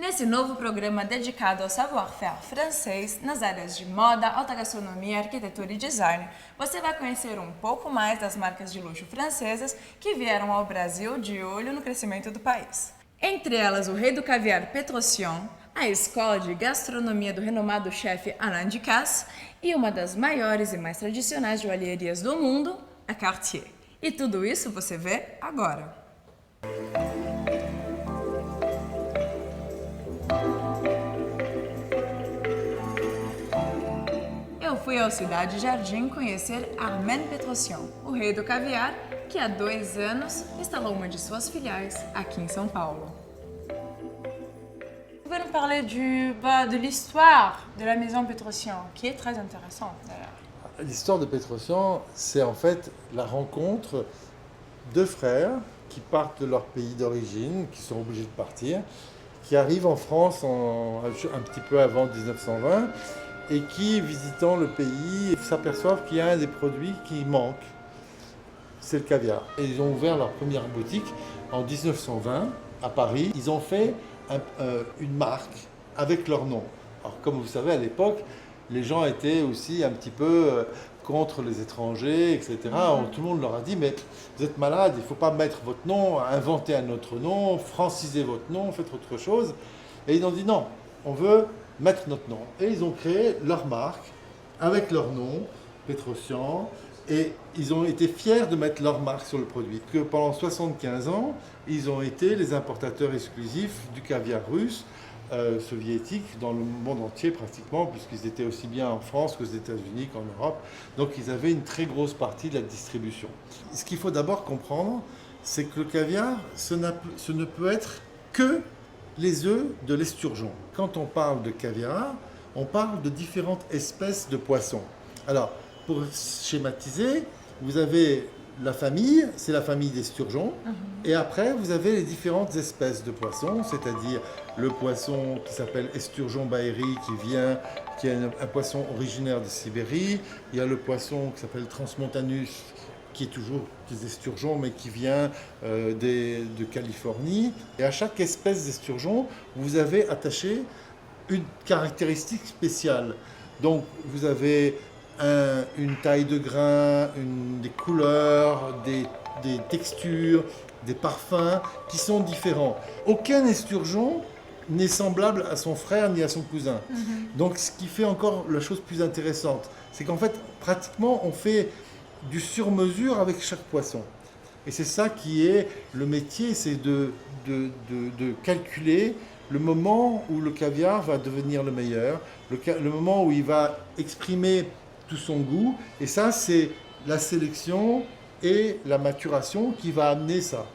Nesse novo programa dedicado ao savoir-faire francês nas áreas de moda, alta gastronomia, arquitetura e design, você vai conhecer um pouco mais das marcas de luxo francesas que vieram ao Brasil de olho no crescimento do país. Entre elas, o Rei do Caviar Petrosian, a escola de gastronomia do renomado chefe Alain Ducasse e uma das maiores e mais tradicionais joalherias do mundo, a Cartier. E tudo isso você vê agora. Eu fui ao Cidade Jardim conhecer Armand Petrosian, o rei do caviar, que há 2 anos instalou uma de suas filiais aqui em São Paulo. Vous pouvez nous parler de l'histoire de la maison Petrosian, qui est très intéressante d'ailleurs. L'histoire de Petrosian, c'est en fait la rencontre de frères qui partent de leur pays d'origine, qui sont obligés de partir, qui arrivent en France un petit peu avant 1920 et qui, visitant le pays, s'aperçoivent qu'il y a un des produits qui manque, c'est le caviar. Et ils ont ouvert leur première boutique en 1920 à Paris. Ils ont fait une marque avec leur nom. Alors comme vous savez, à l'époque, les gens étaient aussi un petit peu contre les étrangers, etc. Tout le monde leur a dit, mais vous êtes malade, il ne faut pas mettre votre nom, inventer un autre nom, franciser votre nom, faites autre chose. Et ils ont dit non, on veut mettre notre nom. Et ils ont créé leur marque avec leur nom, Petrosian, et ils ont été fiers de mettre leur marque sur le produit. Que pendant 75 ans, ils ont été les importateurs exclusifs du caviar russe, soviétique, dans le monde entier pratiquement, puisqu'ils étaient aussi bien en France qu'aux États-Unis qu'en Europe. Donc ils avaient une très grosse partie de la distribution. Ce qu'il faut d'abord comprendre, c'est que le caviar, ce ne peut être que les œufs de l'esturgeon. Quand on parle de caviar, on parle de différentes espèces de poissons. Alors, pour schématiser, vous avez la famille, c'est la famille des sturgeons, et après vous avez les différentes espèces de poissons, c'est-à-dire le poisson qui s'appelle Esturgeon baeri qui est un poisson originaire de Sibérie, il y a le poisson qui s'appelle Transmontanus qui est toujours des esturgeons mais qui vient de Californie, et à chaque espèce d'esturgeon vous avez attaché une caractéristique spéciale. Donc vous avez une taille de grain, des couleurs, des textures, des parfums qui sont différents. Aucun esturgeon n'est semblable à son frère ni à son cousin. Donc ce qui fait encore la chose plus intéressante, c'est qu'en fait, pratiquement, on fait du sur-mesure avec chaque poisson. Et c'est ça qui est le métier, c'est de calculer le moment où le caviar va devenir le meilleur, le moment où il va exprimer tout son goût, et ça c'est la sélection et la maturation qui va amener ça.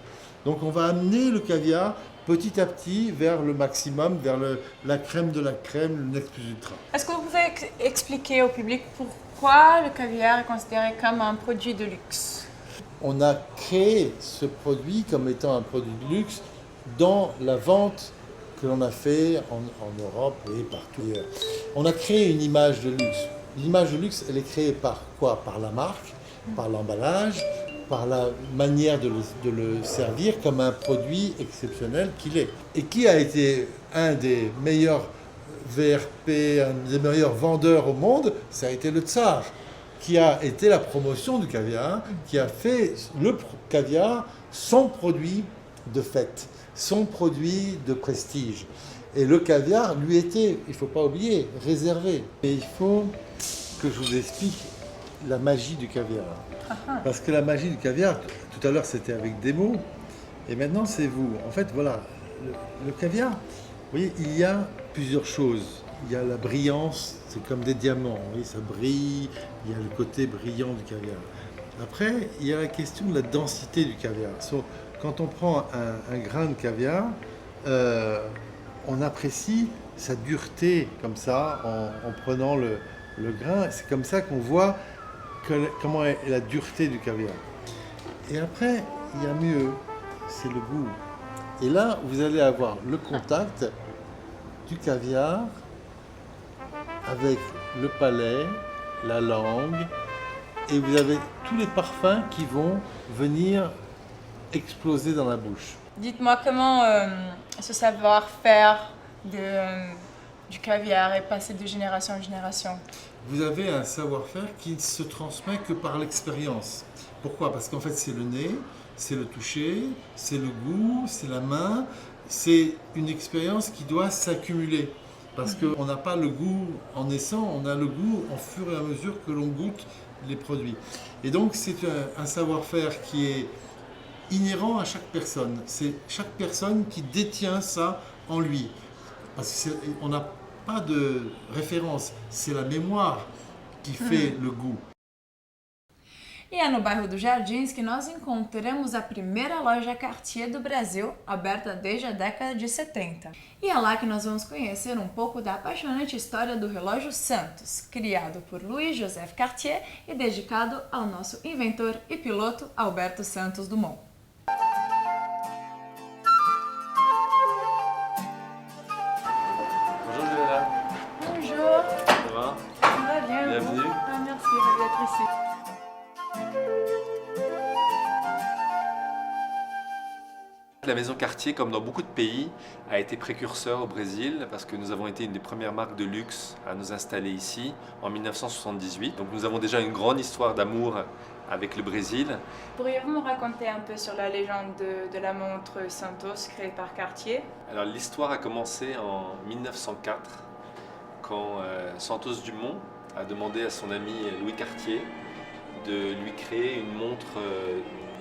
Donc on va amener le caviar petit à petit vers le maximum, vers la crème de la crème, le next plus ultra. Est-ce que vous pouvez expliquer au public pourquoi le caviar est considéré comme un produit de luxe? On a créé ce produit comme étant un produit de luxe dans la vente que l'on a fait en Europe et partout ailleurs. On a créé une image de luxe. L'image de luxe, elle est créée par quoi? Par la marque, par l'emballage, par la manière de le servir comme un produit exceptionnel qu'il est. Et qui a été un des meilleurs VRP, un des meilleurs vendeurs au monde? Ça a été le Tsar, qui a été la promotion du caviar, qui a fait le caviar son produit de fête, son produit de prestige. Et le caviar lui était, il ne faut pas oublier, réservé. Et il faut que je vous explique la magie du caviar. Parce que la magie du caviar, tout à l'heure c'était avec des mots, et maintenant c'est vous. En fait, voilà, le caviar, vous voyez, il y a plusieurs choses. Il y a la brillance, c'est comme des diamants, vous voyez, ça brille, il y a le côté brillant du caviar. Après, il y a la question de la densité du caviar. Quand on prend un grain de caviar, on apprécie sa dureté comme ça, en prenant le grain. C'est comme ça qu'on voit comment est la dureté du caviar. Et après, il y a mieux, c'est le goût. Et là, vous allez avoir le contact du caviar avec le palais, la langue, et vous avez tous les parfums qui vont venir exploser dans la bouche. Dites-moi comment ce savoir-faire du caviar est passé de génération en génération? Vous avez un savoir-faire qui ne se transmet que par l'expérience. Pourquoi? Parce qu'en fait, c'est le nez, c'est le toucher, c'est le goût, c'est la main. C'est une expérience qui doit s'accumuler. Parce qu'on n'a pas le goût en naissant, on a le goût au fur et à mesure que l'on goûte les produits. Et donc, c'est un savoir-faire qui est inhérent à chaque personne. C'est chaque personne qui détient ça en lui. Parce qu'on n'a pas de référence, c'est la mémoire qui fait le goût. E é no bairro dos Jardins que nós encontramos a primeira loja Cartier do Brasil, aberta desde a década de 70. E é lá que nós vamos conhecer um pouco da apaixonante história do relógio Santos, criado por Louis-Joseph Cartier e dedicado ao nosso inventor e piloto Alberto Santos Dumont. Bonjour Juliana. Bonjour, Ça va? ça va bien? Bienvenue. Ah, merci, ravi d'être ici. La maison Cartier, comme dans beaucoup de pays, a été précurseur au Brésil parce que nous avons été une des premières marques de luxe à nous installer ici en 1978. Donc nous avons déjà une grande histoire d'amour avec le Brésil. Pourriez-vous me raconter un peu sur la légende de la montre Santos créée par Cartier? Alors l'histoire a commencé en 1904 quand Santos Dumont a demandé à son ami Louis Cartier de lui créer une montre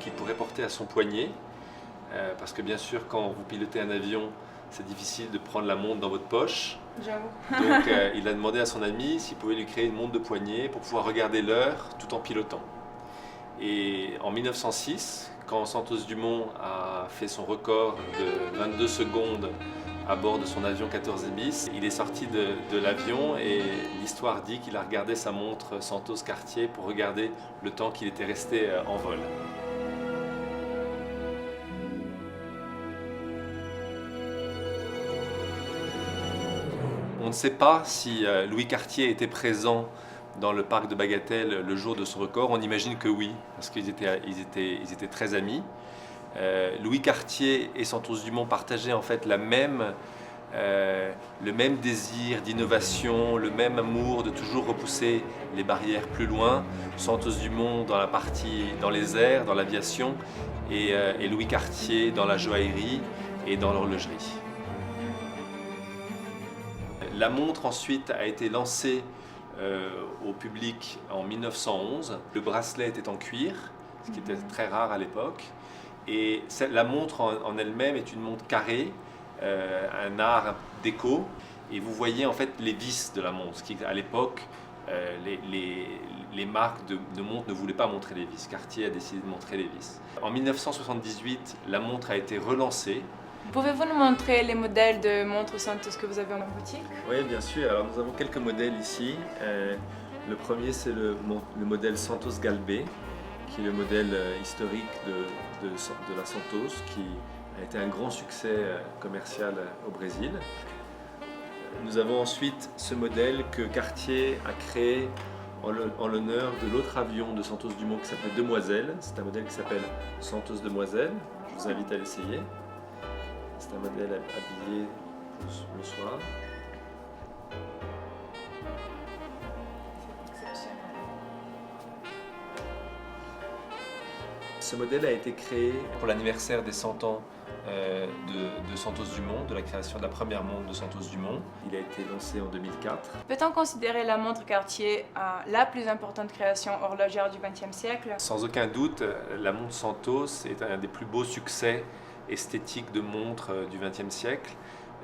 qu'il pourrait porter à son poignet. Parce que bien sûr, quand vous pilotez un avion, c'est difficile de prendre la montre dans votre poche. J'avoue. Donc il a demandé à son ami s'il pouvait lui créer une montre de poignet pour pouvoir regarder l'heure tout en pilotant. Et en 1906, quand Santos Dumont a fait son record de 22 secondes à bord de son avion 14 bis, il est sorti de l'avion et l'histoire dit qu'il a regardé sa montre Santos Cartier pour regarder le temps qu'il était resté en vol. On ne sait pas si Louis Cartier était présent dans le parc de Bagatelle le jour de son record. On imagine que oui, parce qu'ils étaient très amis. Louis Cartier et Santos Dumont partageaient en fait le même désir d'innovation, le même amour de toujours repousser les barrières plus loin. Santos Dumont dans les airs, dans l'aviation, et Louis Cartier dans la joaillerie et dans l'horlogerie. La montre ensuite a été lancée au public en 1911. Le bracelet était en cuir, ce qui était très rare à l'époque. Et la montre en elle-même est une montre carrée, un art déco. Et vous voyez en fait les vis de la montre, ce qui à l'époque, les marques de montres ne voulaient pas montrer les vis. Cartier a décidé de montrer les vis. En 1978, la montre a été relancée. Pouvez-vous nous montrer les modèles de montres Santos que vous avez en boutique? Oui, bien sûr. Alors, nous avons quelques modèles ici. Le premier, c'est le modèle Santos Galbé, qui est le modèle historique de la Santos, qui a été un grand succès commercial au Brésil. Nous avons ensuite ce modèle que Cartier a créé en l'honneur de l'autre avion de Santos Dumont qui s'appelle Demoiselle. C'est un modèle qui s'appelle Santos Demoiselle. Je vous invite à l'essayer. C'est un modèle habillé le soir. Ce modèle a été créé pour l'anniversaire des 100 ans de Santos Dumont, de la création de la première montre de Santos Dumont. Il a été lancé en 2004. Peut-on considérer la montre Cartier la plus importante création horlogère du XXe siècle? Sans aucun doute, la montre Santos est un des plus beaux succès esthétiques de montres du XXe siècle.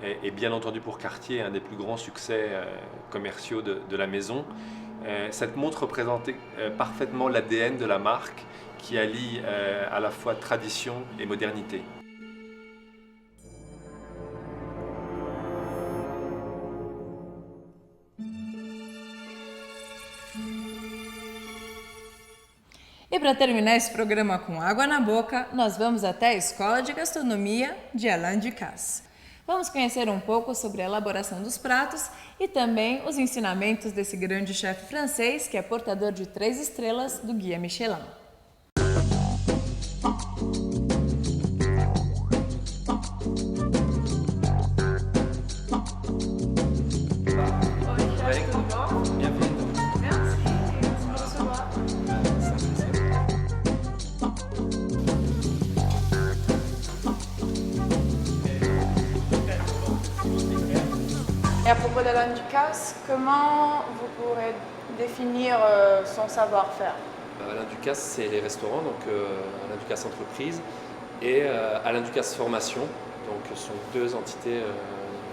Et bien entendu pour Cartier, un des plus grands succès commerciaux de la maison. Cette montre représentait parfaitement l'ADN de la marque qui allie à la fois tradition et modernité. E para terminar esse programa com água na boca, nós vamos até a Escola de Gastronomia de Alain Ducasse. Vamos conhecer um pouco sobre a elaboração dos pratos e também os ensinamentos desse grande chefe francês que é portador de 3 estrelas do Guia Michelin. Et à propos d'Alain Ducasse, comment vous pourrez définir son savoir-faire? Alain Ducasse, c'est les restaurants, donc Alain Ducasse Entreprise et Alain Ducasse Formation. Donc ce sont deux entités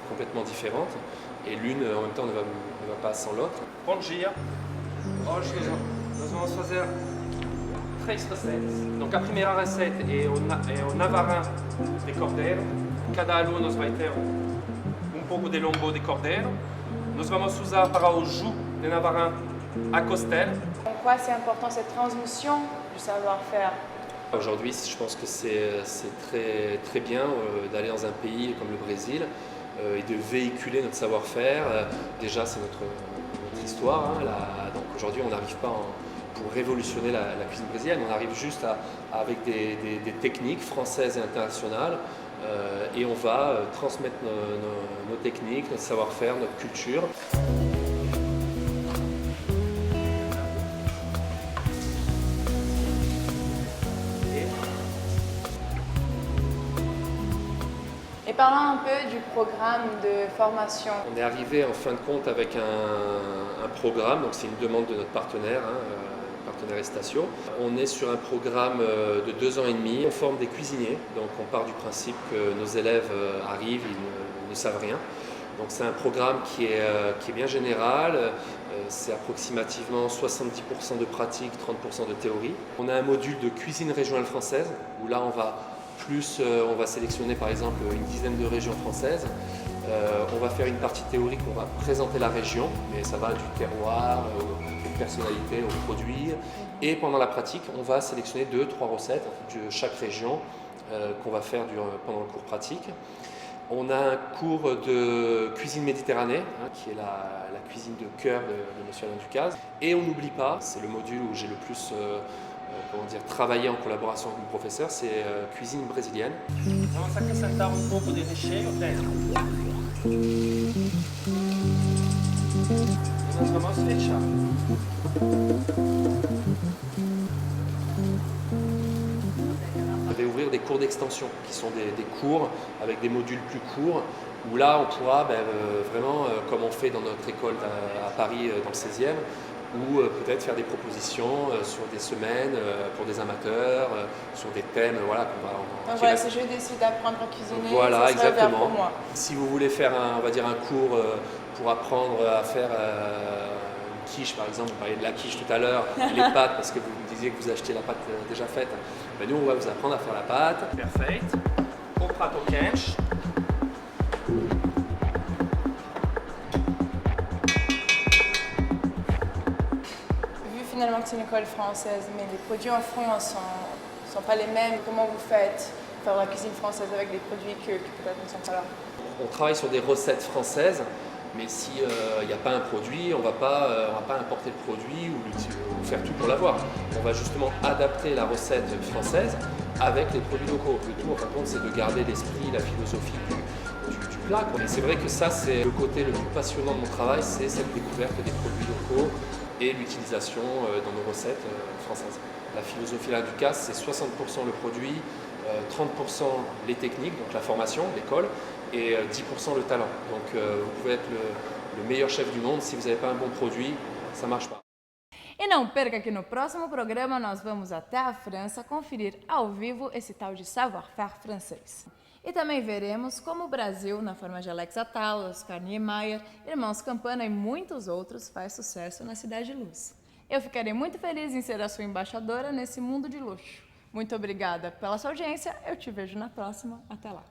complètement différentes et l'une en même temps ne va pas sans l'autre. Bom dia. Hoje nós vamos fazer 3 receitas. Donc a primeira receita é o navarrin de cordeiro. Cada aluno vai ter pouco de lombo de cordeiro. Nós vamos usar para o jus de navarrin à costelle. Pourquoi c'est important cette transmission du savoir-faire? Aujourd'hui, je pense que c'est très bien d'aller dans un pays comme le Brésil et de véhiculer notre savoir-faire. Déjà, c'est notre histoire. Donc aujourd'hui, on n'arrive pas pour révolutionner la cuisine brésilienne, on arrive juste avec des techniques françaises et internationales et on va transmettre nos techniques, notre savoir-faire, notre culture. Et parlons un peu du programme de formation. On est arrivé en fin de compte avec un programme, donc c'est une demande de notre partenaire, partenaire Estasio. On est sur un programme de 2 ans et demi. On forme des cuisiniers, donc on part du principe que nos élèves arrivent, ils ne savent rien. Donc c'est un programme qui est bien général, c'est approximativement 70% de pratique, 30% de théorie. On a un module de cuisine régionale française, où là on va sélectionner par exemple une dizaine de régions françaises. On va faire une partie théorique, on va présenter la région, mais ça va du terroir aux personnalités, aux produits. Et pendant la pratique, on va sélectionner 2-3 recettes de chaque région qu'on va faire pendant le cours pratique. On a un cours de cuisine méditerranée, qui est la cuisine de cœur de M. Alain Ducasse. Et on n'oublie pas, c'est le module où j'ai le plus travaillé en collaboration avec mon professeur, c'est cuisine brésilienne. Vamos acrescentar pouco de recheio dentro. E nós vamos fechar. On va ouvrir des cours d'extension, qui sont des cours avec des modules plus courts, où là on pourra vraiment, comme on fait dans notre école à Paris dans le 16e, ou peut-être faire des propositions sur des semaines pour des amateurs, sur des thèmes qu'on va... Donc voilà, si je décide d'apprendre à cuisiner, voilà, ça serait exactement. pour moi. Si vous voulez faire un cours pour apprendre à faire une quiche, par exemple, vous parliez de la quiche tout à l'heure, les pâtes, parce que vous me disiez que vous achetez la pâte déjà faite, nous on va vous apprendre à faire la pâte. Perfeito. O prato quente. Finalement que c'est une école française, mais les produits en France ne sont pas les mêmes. Comment vous faites faire la cuisine française avec des produits qui peut-être ne sont pas là? On travaille sur des recettes françaises, mais s'il n'y a pas un produit, on ne va pas importer le produit ou faire tout pour l'avoir. On va justement adapter la recette française avec les produits locaux. Le tout, en fin de compte, c'est de garder l'esprit, la philosophie du plat. Et c'est vrai que ça, c'est le côté le plus passionnant de mon travail, c'est cette découverte des produits locaux et l'utilisation dans nos recettes françaises. La philosophie Alain Ducasse, c'est 60% le produit, 30% les techniques, donc la formation, l'école, et 10% le talent. Donc vous pouvez être le meilleur chef du monde, si vous n'avez pas un bon produit, ça ne marche pas. E não perca que no próximo programa nós vamos até a França conferir ao vivo esse tal de savoir-faire francês. E também veremos como o Brasil, na forma de Alex Atala, Oscar Niemeyer, Irmãos Campana e muitos outros, faz sucesso na Cidade Luz. Eu ficarei muito feliz em ser a sua embaixadora nesse mundo de luxo. Muito obrigada pela sua audiência, eu te vejo na próxima. Até lá!